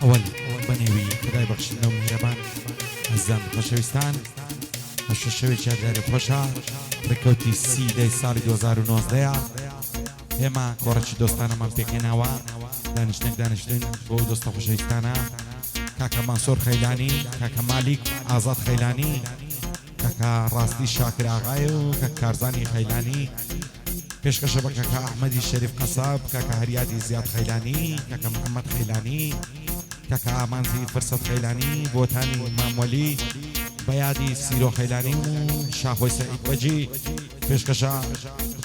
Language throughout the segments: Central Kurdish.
ئەوەل بەنێوی خدای بەخشندە و میهرەبان ئەزان خۆشەویستان هەشە شەوێکی یادگاری خۆشە ڕێکەوتی سی دەی ساڵی 2019 هێما کۆڕەکی دۆستانەمان پێکەیناوە دانیشتن بۆ دۆستە خۆشەویستانە کاکە مانسۆر خەیلانی کاکە مالیک ئازاد خەیلانی کاکە ڕاستی شاکر ئاغای و کاکە کارزانی خەیلانی پێشکەشە بە کاکە ئەحمەدی شەریف قەساب کاکە هەریادی زیاد خەیلانی کاکە محەممەد خەیلانی کاکە ئامانزی فرسەت خەیلانی بۆتانی ماموەلی بەیادی سیرۆ خەیلانی و شاخۆی سەعید بەجی پێشکەشە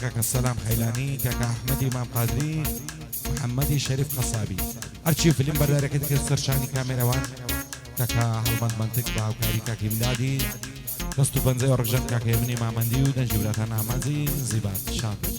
کاکە سەلام خەیلانی کاکە ئەحمەدی مام قادری محەممەدی شەریف قەسابی هەرچی فیلم بەردارەکەت کرد سەرشانی کامێرەوان کاکە هەڵبەند منتق بە هاوکاری کاکی مدادی دەست و پەنجەی ڕژەن کاکە منی مامەندی و دەنجیبراتان ئامانزی زیبات شاکر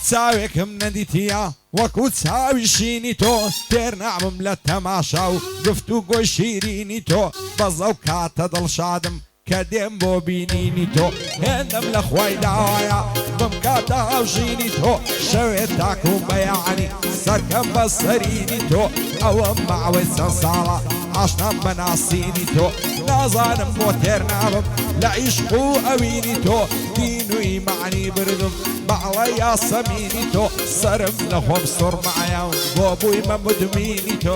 چاوێکم نەدیتیە وەکو چاوی شینی تۆ تێر نامم لە تەماشا و گفت و گۆی شیرینی تۆ بەزە و کاتە دڵشادم کە دێم بۆ بینینی تۆ هێندەم لە خوای داوایە بم کاتە هاوژینی تۆ شەوێت تاکو و بەیانی سەرکەم بە سەرینی تۆ ئەوە ماوەی چەند ساڵە ئاشنام بە ناسینی تۆ نازانم بۆ تێر نابم لە عیشق و ئەوینی تۆ دین و ئیمانی بردم بەعڵە یاسەمینی تۆ سرم لە خۆم سوڕمایە و بۆ بوویمە مدمینی تۆ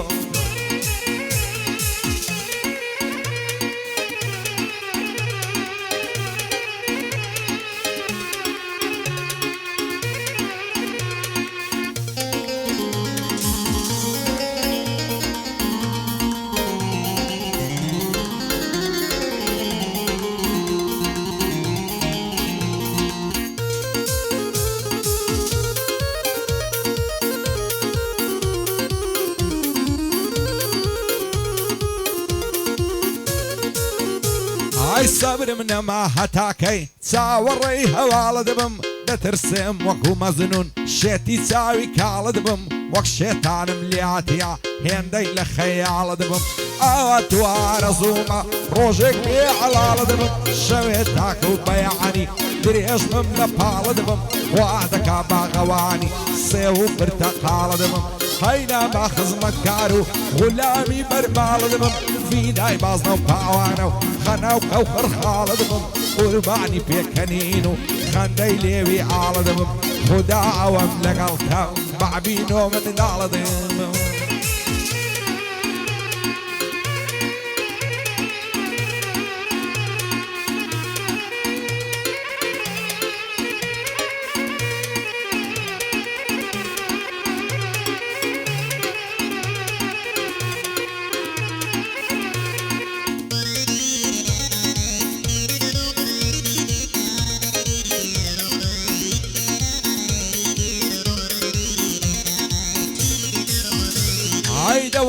سەبرم نەما هەتاکەی چاوەڕێی هەواڵە دەبم دەترسێم وەکو مەزنون شێتی چاوی کاڵە دەبم وەک شێتانم لاتیا هێندەی لە خەیاڵە دەبم ئاوا توارە زوومە ڕۆژێک بێ عەڵاڵە دەبم شەوێت تاکە و بەیانی درێژمم لە پاڵە دەبم وا دەکا باغەوانی سێ و پرتەقاڵە دەبم خەینا با خزمەتکار و غولامی بەرباڵە دەبم فیدای بازنە و پاوانە و خەنە و قەو خەرخاڵە دەبم قوربانی پێکەنین و خەندەی لێوی ئاڵە دەبم خدا ئەوەم لەگەڵ کە بەعبینۆ من داڵە دەبم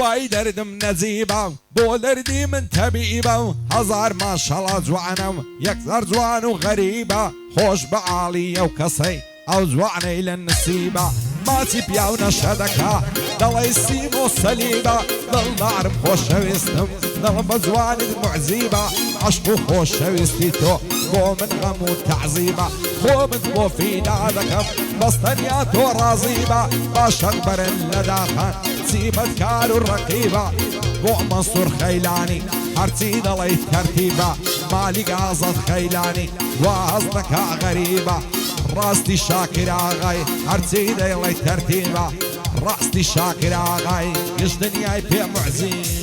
وای دەردم نەجیبە بۆ دەردی من تەبیبە و هەزار ماشەڵا جوانم یەکزار جوان و غەریبە خۆش بە عاڵیە و کەسەی ئەو جوانەی لە نسیبە ماچی پیاو نەشە دەکا دەڵی سیم و سەلیبە دڵدارم خۆشەویستم دڵم بە جوانت معزیبە عەشق و خۆشەویستی تۆ بۆ من غەم و تەعزیبە خۆمت بۆ فیدا دەکەم بەستەنیا تۆ ڕازیبە باشەق بەرن لە داخان سیبەت کار و ڕەقیبە بۆ مەنسوور خەیلانی هەرچی دەڵی تەرتیبە مالیک ئازاد خەیلانی واز دەکا غەریبە ڕاستی شاکر ئاغای هەرچی دەیڵی تەرتیبە ڕاستی شاکر ئاغای گشت دنیای پێ معزیب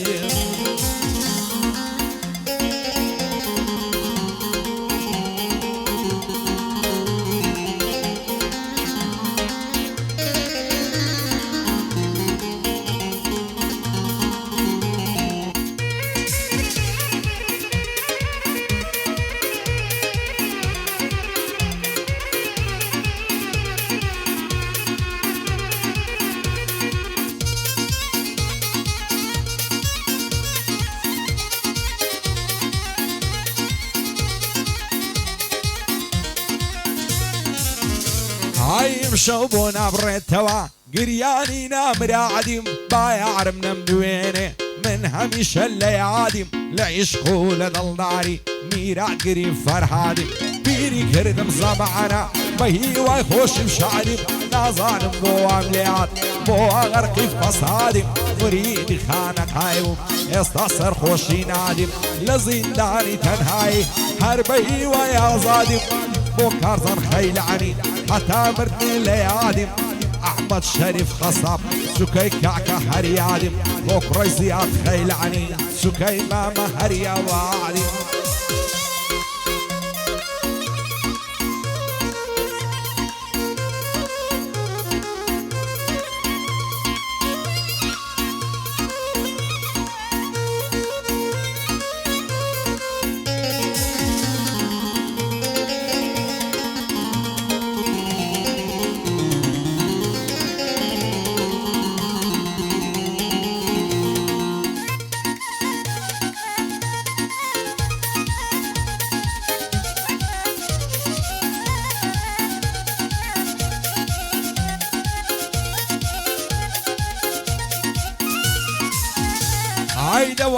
مشەو بۆ نابڕێتەوە گریانی نامرادیم با یارم نەمدوێنێ من هەمیشە لە یادیم لە عیشق و لە دڵداری میراتگری فەرهادیم بیری کردم زەمانە بە هیوای خۆشیم شادیم نازانم بۆ وام لێات بۆ غەرقی فەسادیم فریدی خانەقای بووم ئێستا سەرخۆشی نادیم لە زیندانی تەنهایی هەر بە هیوای ئازادیم بۆ کارزان خەیلانی هەتا مردنی لە یادیم ئەحمەد شەریف خەساب سوکەی کاکە هەر یادیم بۆ کوڕەی زیاد خەیلانی سوکەی مامە هەر یاوادیم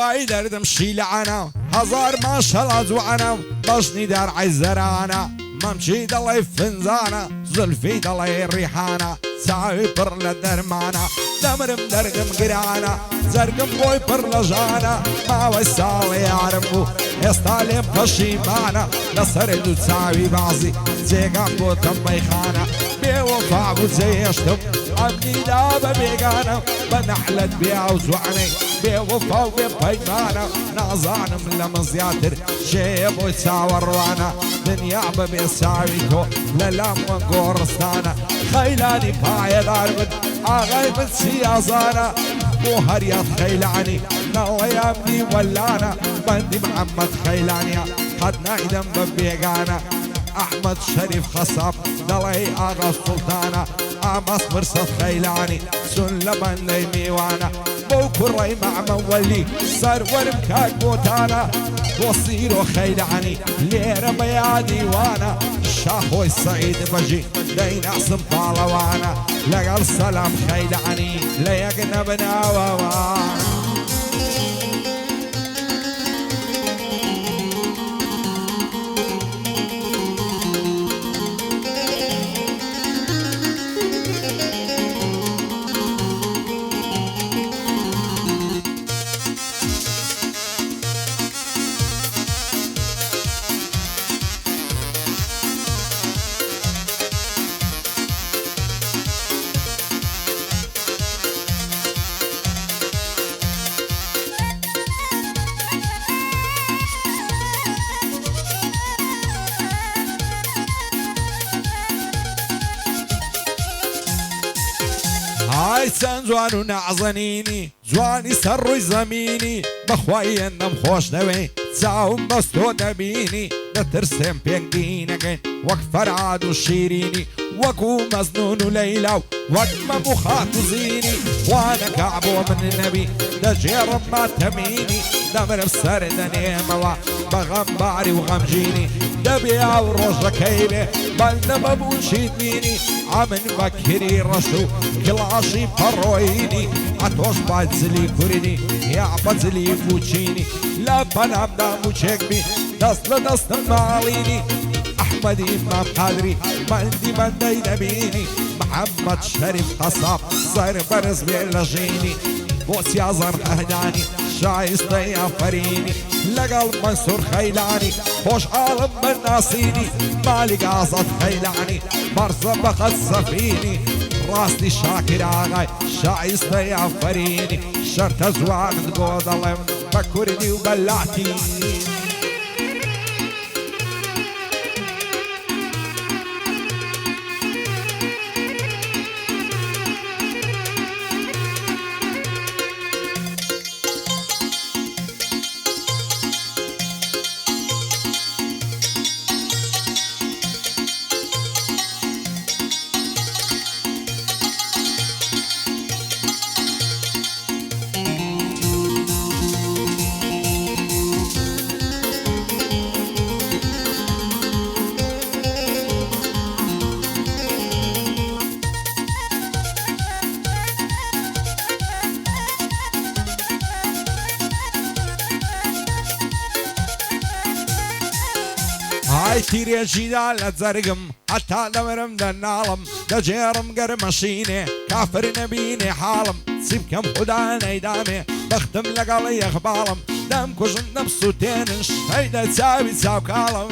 وای دەردم شیلعانە هەزار ماشەڵا جوانە بەشنی دەرعی زەرانە مەمچی دەڵێ فنجانە زولفی دەڵێ ڕیحانە چاوی پڕ لە دەرمانە دەمرم دەرگم گرانە جەرگم بۆی پڕ لە ژانە ماوەی ساڵی یارم بوو ئێستا لێم پەشیمانە لەسەر دوو چاوی بازی جێگام بۆ تەمبەیخانە بێوەفا بوو جێهێشتم ئەمنیدا بە بێگانە بە نەحلەت بیا و جوانەی بێوەفا و بێ پەیمانە نازانم لەمە زیاتر شێیە بۆی چاوەڕوانە دنیا بەبێ چاوی تۆ لە لام گۆڕستانە خەیلانی پایەدار بن ئاغای من چیازانە بۆ هەریات خەیلانی نەڵەیامنی وەلانە بەندی محەممەد خەیلانیە قەت نایدەم بە بێگانە ئەحمەد شەریف خەساب دەڵێ ئاغا سوڵتانە ئاماس مرسەد خەیلانی سون لە بەندەی میوانە بۆ کوڕەی مەعمەوەلی سەروەرم کاک بۆتانە بۆ سیرۆ خەیلانی لێرە بە یادیوانە شاخۆی سەعید بەژی دەیناسم پاڵەوانە لەگەڵ سەلام خەیلانی لە یەک نەبناوەوە چەند جوان و نەعزەنینی جوانی سەر ڕووی زەمینی بەخوای ئەندەم خۆش نەوێ چاوم بەست تۆ دەبینی دەترسێم پێنگی نەگەین وەک فەرعاد و شیرینی وەکو مەزنون و لەیلا و وەک مەم و خات و زینی خوانەکە بۆ من نەبی دەژێڕم ماتەمینی دەمرم سەر دەنێمەوە بە غەمباری و غەمژینی دەبێ ئاو ڕۆژەکەی بێ بەندەمە بوو چیت بینی ئەمن بەکری ڕەش و کڵاشی پەڕۆینی ئەتۆش باجلی کوردی یا بەجلی بوچینی لە پەنامدا موچێکبی دەست لە دەستم ماڵینی ئەحمەدی مام قادری بەندی بەندەی دەبینی محەممەد شەریف خەساب سەر بەرز بێ لە ژینی بۆ سیازەر ئەهدانی شایستەی ئەفەرینی لەگەڵ مەنسوور خەیلانی خۆشحاڵم بە ناسینی مالیک ئازاد خەیلانی بەرزە بەقەد سەفینی ڕاستی شاکر ئاغای شایستەی ئەفەرینی شەرتە جوانت بۆ دەڵێم بە کوردی و بە لاتینی ئای تیرێژیدا لە جەرگم هەتا دەمرم دەناڵم دەجێڕم گەرمەشینێ کافر نەبینێ حاڵم چی بکەم خوددا نەیدامێ بەختم لەگەڵ یەخباڵم دەم کوژن دەم سووتێنش هەیدە چاوی چاوکاڵم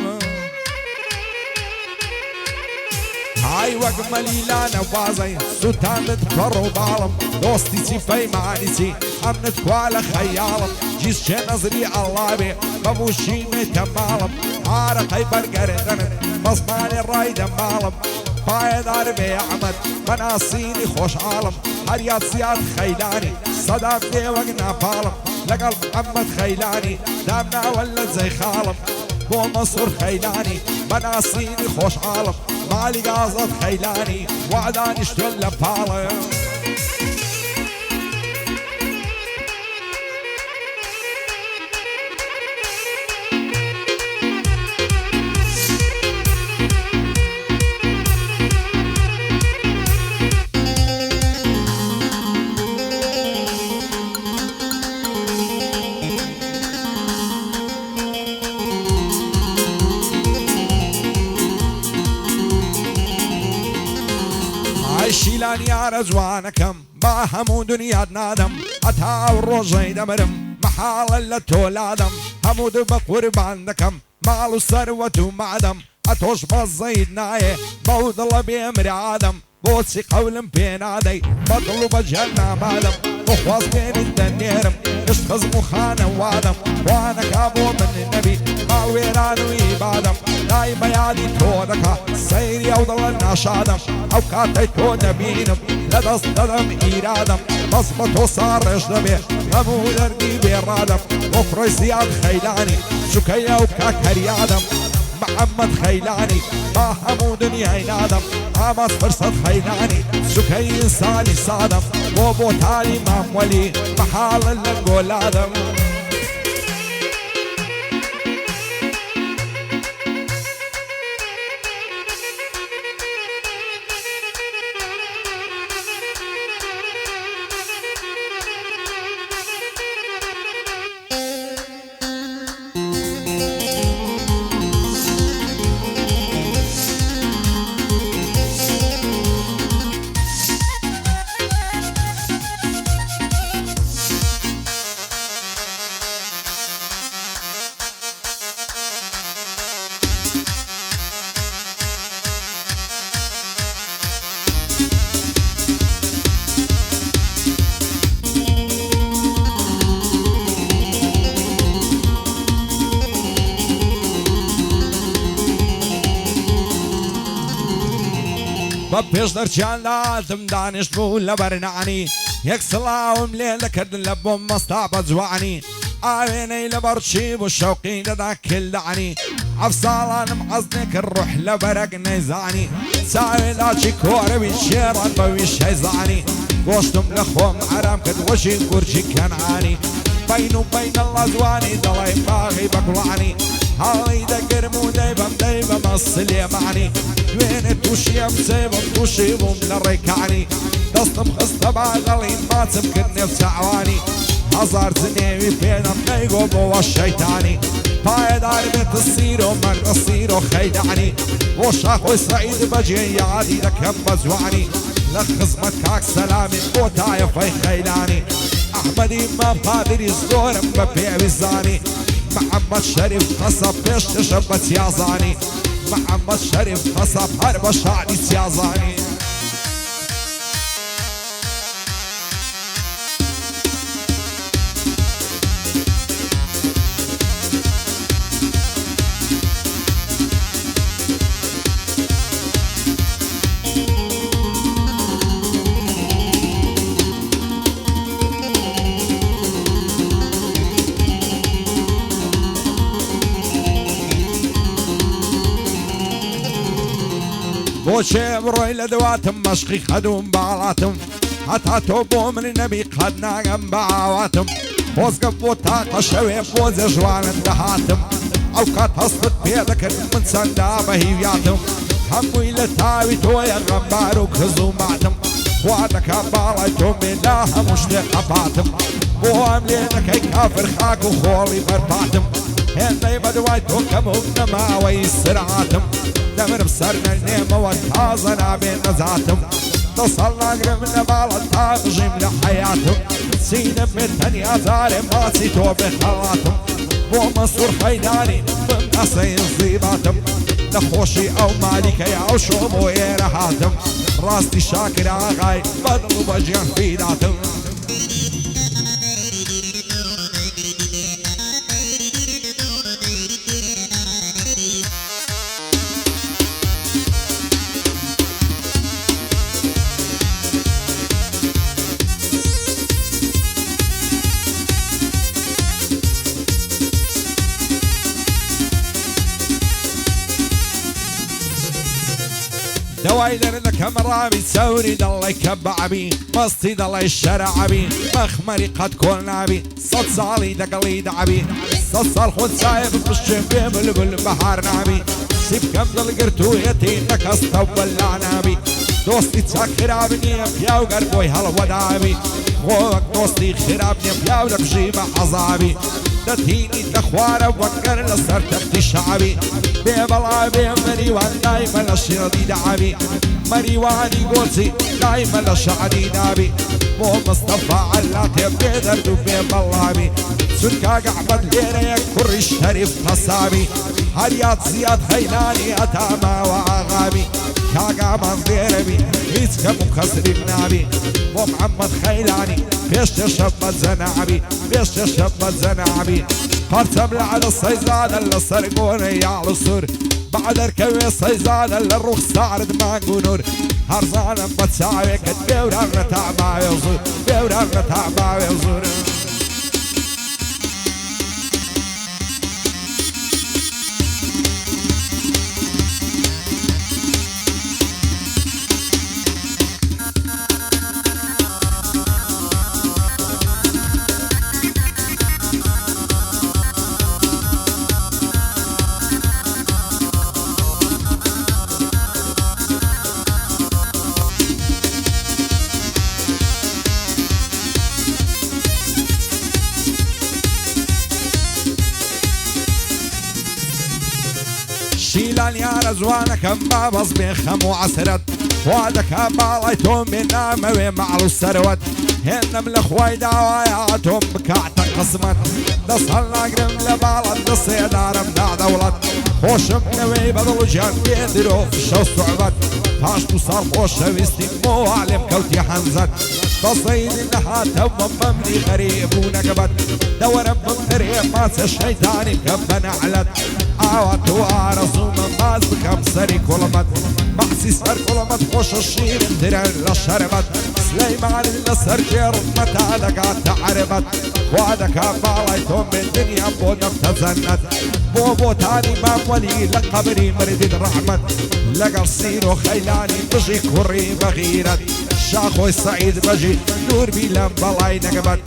های وەک مەلیلانە وازەی سووتاندت پەڕ و باڵم دۆستی چی فەیمانی چی ئەمنت کوا لە خەیاڵم جیسچێ نەزری ئەڵڵا بێ بەموشینێتە ماڵم ئارەقەی بەرگەردەنت بەزمانی ڕای دەماڵم پایەدار بێ ئەحمەد بەناسینی خۆشحاڵم هەریات زیاد خەیلانی سەدام دێ وەک ناپاڵم لەگەڵ ئەحمەد خەیلانی دامناوە لە جەی خاڵم بۆ مەسوور خەیلانی بەناسینی خۆشحاڵم مالی گازت خەیلانی وعدانیشتن لە پاڵم شیلان یارە جوانەکەم با هەموو دنیات نادەم هەتا ئەو ڕۆژەی دەمرم مەحاڵە لە تۆلادەم هەموو بە قوربان دەکەم ماڵ و سەروەت و مادەم ئەتۆش بەزەید نایێ بەو دڵە بێمرادەم بۆچی قەولم پێ نادەی بەدڵ و بەجێر نامادەم بخواز بێنیت دەنێرم گشت خزم و خانەوادەم وانەکا بۆ من نەبی ماوێران و ئیبادەم دای بەیادی تۆ دەکا سەیری ئەو دڵە ناشادەم ئەو کاتەی تۆ دەبینم لە دەست دەدەم ئیرادەم بەس بە تۆ ساڕێژ دەبێ هەموو دەردی بێڕادەم بۆ فڕۆی زیاد خەیلانی چووکەی ئەو کاکەریادەم محەممەد خەیلانی با هەموو دنیای نادەم ئاماس فرسەت خەیلانی چووکەی ئینسانی سادەم بۆ تالی ماموەلی مەحاڵە لە گۆلادەم بە پێش دەرچیانداتم دانیشت بوو لە بەرنانی یەک سڵاوم لێ دەکردن لە بۆم مەستا بە جوانی ئاوێنەی لە بەرچی بوو شەوقی دەدا کلدانی ئەف ساڵانم حەزنێ کرد ڕوح لە بەرەک نەیزانی چاوێ لاچی کۆرەوی شێڕان بەویش هەیزانی گۆشتم لە خۆم ئارام کرد وەشی گورجی کەنعانی بین و بینە لەزوانی دەڵێ باغی بەگوڵانی هەڵی دەگرم و دەیبەم دەیبەمە سلێمانی دوێنێ تووشیم سێبم تووشی بووم لە ڕێکانی دەستم خستە باغەڵی ماچم کرد نێو چاوانی هەزار جنێوی پێدەم نەیگۆ بۆوە شەیتانی پایەدار بێتە سیر و مەرگە سیر و خەیدانی بۆ شاخۆی سەعید بەجێ یادی دەکەم بە جوانی لە خزمەت کاک سەلامی بۆ تایەفەی خەیلانی ئەحمەدی مام قادری زۆرم بە پێویستانی محەممەد شەریف قەسەب پێشکەشە بە چیازانی محەممەد شەریف قەسەب هەر بە شانی چیازانی بۆچێ بڕۆی لە دواتم مەشقی خەدوم باڵاتم هەتا تۆ بۆ من نەبی قەت ناگەم بە ئاواتم خۆزگە بۆ تاقە شەوێ بۆ جێژوانت دەهاتم ئەو کات هەستت پێ دەکرد من چەندا بە هیویاتم هەمووی لە تاوی تۆیە غەمبار و کز و ماتم وادك باڵای مێنا هەموو شتێک قەپاتم بۆ ئەم لێ دەکەی کافر خاک و خۆڵی بەرپاتم هێندەی بەدوای تۆ کەم و نەماوەی سرعاتم دەمرم سەر نەرنێمەوە تازە نابێ نەزاتم دەسەڵ ناگرم لە باڵە تا بژیم لە حەیاتم سینم بێت تەنیا جارێ ماچی تۆ بێ خەڵاتم بۆ مەسوور حەیدانی بم ئەسەی زیباتم نەخۆشی ئەو مالیکەی ئەو شۆ بۆ ئێرە هاتم ڕاستی شاکر ئاغای بەدڵ و بەجیان پیداتم دواي درنك مرابي سوري ضلي كبعبي مصتي ضلي الشرعبي مخمري قد كون نابي صد صالي دقلي دعبي صد صال خود سايب بالشبيب بالبحر نابي سيب كم ضل قرتو يتينك استول نابي دوستي تسكر ابني بياو قربوي هالو دابي خوك دوستي خرابني بياو دبجي عذابي دتيني تخوار وكر لصر تختي شعبي بيبلا بيمريوان دايما للشردي دعبي مريواني قوسي دايما للشعري دابي مو مصطفى علاتي بيدرد وبيبلابي سركا قعبد ليرا يكر الشريف قصابي هريات زياد خيلاني أتاما وأغابي كاقا منظيربي هيتك مكسر بنابي ومحمد خيلاني بيش تشبت زنابي بيش تشبت زنابي قرتم على الصيزان اللي سرقوني على الصور بعد اركوي الصيزان اللي الروح صارد ما نور هرزانا بتساوي كد بيوران تعبا يزور بيوران تعبا يزور شيلان يا رزوانك ما بص بخم وعسرت وادك بالايتهم من ناموي معلو السروت هنم الاخواي دعواياتهم بكعتك قسمت دصلنا قرم لبالت الصيدار منا دولت خوشم نوي بدل جان بيدرو في الشو صعبت فاش توصل خوش ويستي مو علم كوتي حنزت تصيد انها تم ممني غريب ونقبت دورم بمتريم ماس الشيطاني كبنا علت عوات وارزو من ماس بكم سري كلمت محسي سر كلمت خوش الشير اندرن لشربت سليمان النصر جير متى تعربت وعدك بالايتهم من دنيا بونك تزنت بوبو تاني ما ولي لقبري مريد الرحمت لقى الصير خيلاني بجي كوري بغيرت شاخو السعيد بجي نور بيلم بلاي نقبت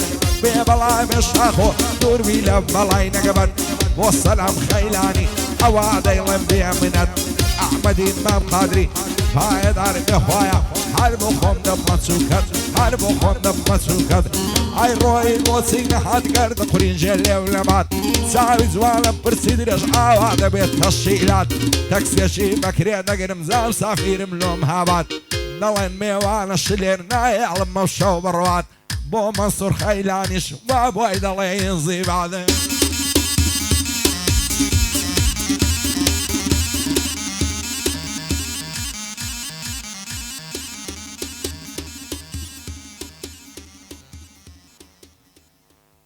بيبلاي مشاخو نور بيلم بلاي نقبت والسلام خيلاني اوعد يلم بيمنت احمد امام قادري فايد عارف هوايا حرب خم دم مسوكت حرب خم دم مسوكت اي روي الوسيق حد قرد قرين جلي ولمات ساوي زوالم برسيد رجعا وعد بيت تشيلات تاكسي شي بكري نقرم زام سافير ملوم هابات نلين ميوانا الشلير نايعلم موشو بروات بو منصور خيلانيش وابو ايد الله ينزي بعدين